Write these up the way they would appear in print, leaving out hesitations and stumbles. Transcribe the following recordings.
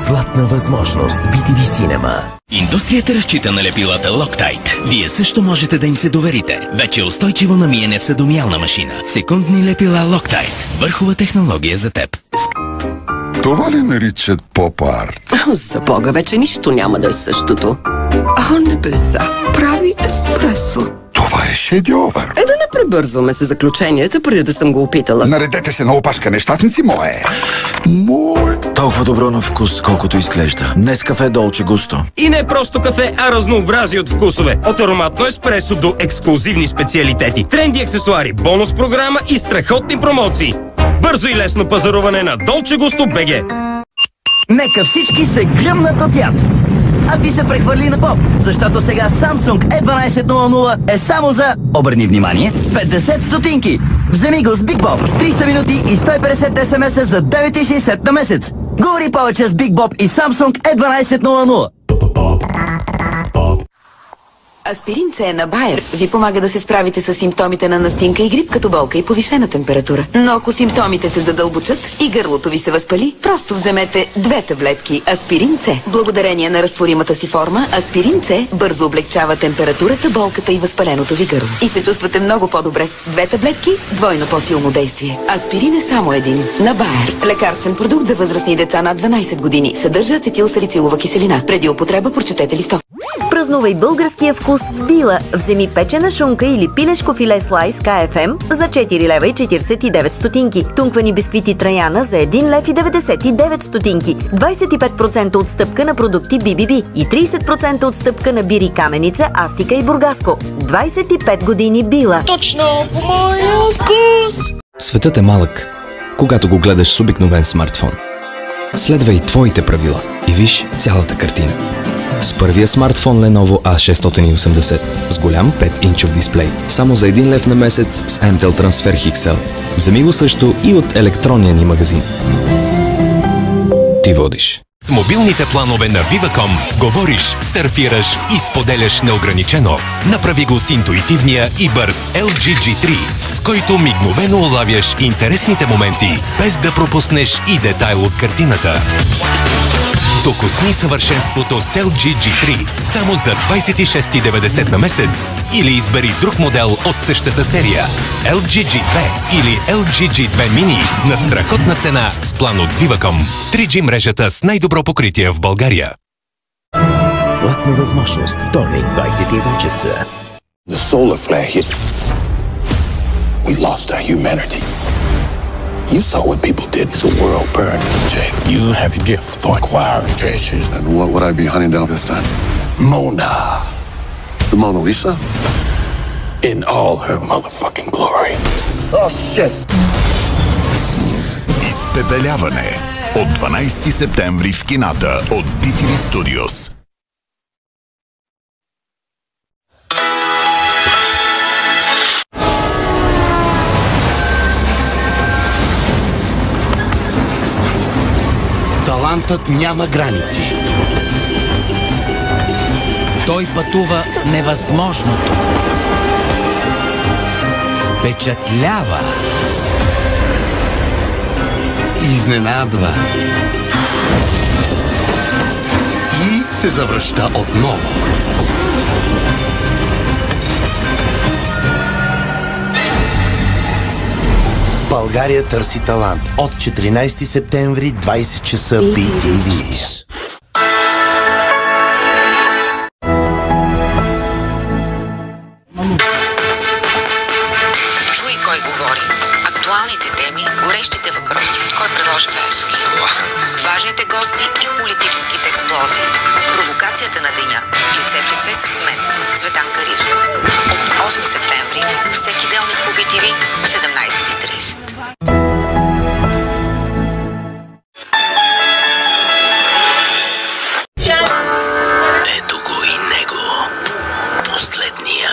Златна възможност. BTV Cinema. Индустрията разчита на лепилата Loctite. Вие също можете да им се доверите. Вече устойчиво на миене в съдомиялна машина. Секундни лепила Loctite. Върхова технология за теб. Това ли наричат поп-арт? За Бога, вече нищо няма да е същото. Небеса, прави еспресо. Това е шедьовър. Да не пребързваме с заключенията, преди да съм го опитала. Наредете се на опашка, нещастници мое. Толкова добро на вкус, колкото изглежда. Днес кафе Долче Густо. И не просто кафе, а разнообразие от вкусове. От ароматно еспресо до ексклузивни специалитети. Тренди аксесуари, бонус програма и страхотни промоции. Бързо и лесно пазаруване на Долче Густо БГ. Нека всички се гръмнат от яд. А ти се прехвърли на Боб, защото сега Samsung E1200 е само за, обърни внимание, 50 стотинки. Вземи го с Big Bob, 300 минути и 150 смс за 9,60 на месец. Говори повече с Big Bob и Samsung E1200. Аспирин С на Байер ви помага да се справите с симптомите на настинка и грип, като болка и повишена температура. Но ако симптомите се задълбочат и гърлото ви се възпали, просто вземете 2 таблетки Аспирин С. Благодарение на разтворимата си форма, Аспирин С бързо облегчава температурата, болката и възпаленото ви гърло. И се чувствате много по-добре. 2 таблетки, двойно по-силно действие. Аспирин е само един. На Байер. Лекарствен продукт за възрастни деца над 12 години. Съдържа ацетилсалицилова киселина. Преди употреба прочетете листов. Празнувай българския вкус в Била. Вземи печена шунка или пилешко филе слайс КФМ за 4 лева и 49 стотинки. Тунквани бисквити Траяна за 1 лев и 99 стотинки. 25% отстъпка на продукти BBB и 30% отстъпка на бири Каменица, Астика и Бургаско. 25 години Била. Точно по моя вкус! Светът е малък, когато го гледаш с обикновен смартфон. Следвай твоите правила и виж цялата картина. С първия смартфон Lenovo A680 с голям 5-инчов дисплей. Само за 1 лев на месец с MTEL Transfer XL. Вземи го също и от електронния ни магазин. Ти водиш. С мобилните планове на Viva.com говориш, сърфираш и споделяш неограничено. Направи го с интуитивния и бърз LG G3, с който мигновено улавяш интересните моменти, без да пропуснеш и детайл от картината. Докосни съвършенството с LG G3 само за 26,90 на месец или избери друг модел от същата серия LG G2 или LG G2 Mini на страхотна цена с план от Viva.com. 3G мрежата с най-добро покритие в България. Златна възможност. Вторник, 21 часа. The solar flare hit. We lost our humanity. You saw what people did to the world burn. Jake, you have a gift for acquiring treasures. And what would I be hunting down this time? Mona. The Mona Lisa? In all her motherfucking glory. Oh, shit. Изпепеляване от 12 септември в кината от BTV Studios. Талантът няма граници. Той пътува невъзможното. Впечатлява. Изненадва. И се завръща отново. България търси талант. От 14 септември, 20 часа, BTV. Чуй кой говори. Актуалните теми, горещите въпроси. Кой предложи Певски? Важните гости и политическите експлозии. Провокацията на деня. Лице в лице с мен. Цветан Каризов. От 8 септември, всеки делник по BTV в 17:30. Ето го и него. Последния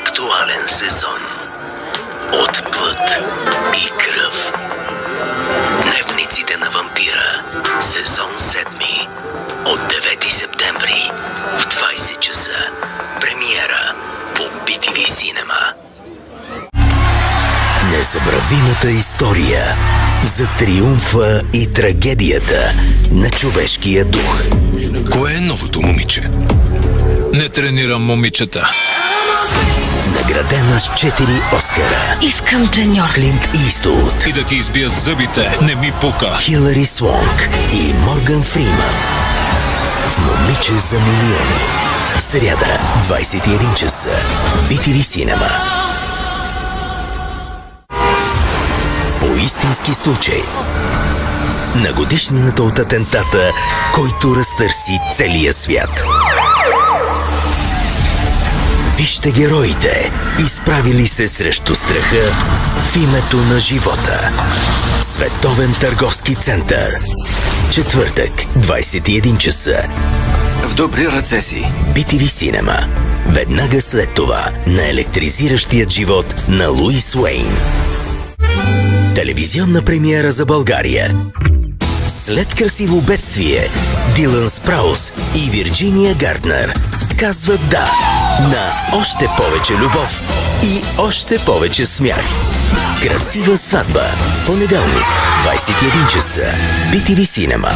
актуален сезон. От плът и кръв. Дневниците на вампира. Сезон 7. От 9 септември в 20 часа. Премиера по BTV Cinema. Незабравимата история за триумфа и трагедията на човешкия дух. Кое е новото момиче? Не тренирам момичета. Наградена с 4 Оскара. Искам треньор. Клинт Иствуд. И да ти избият зъбите. Не ми пука. Хилари Свонк и Морган Фриман. В Момиче за милиони. Сряда, 21 часа. BTV Cinema. По истински случай. На годишнината от атентата, който разтърси целия свят. Вижте героите, изправили се срещу страха в името на живота. Световен търговски център. Четвъртък, 21 часа. В добри ръце си. BTV Cinema. Веднага след това на електризиращият живот на Луис Уейн. Телевизионна премиера за България. След красиво бедствие, Дилан Спраус и Вирджиния Гарднер казват да на още повече любов и още повече смях. Красива сватба. Понеделник, 21 часа. BTV Cinema.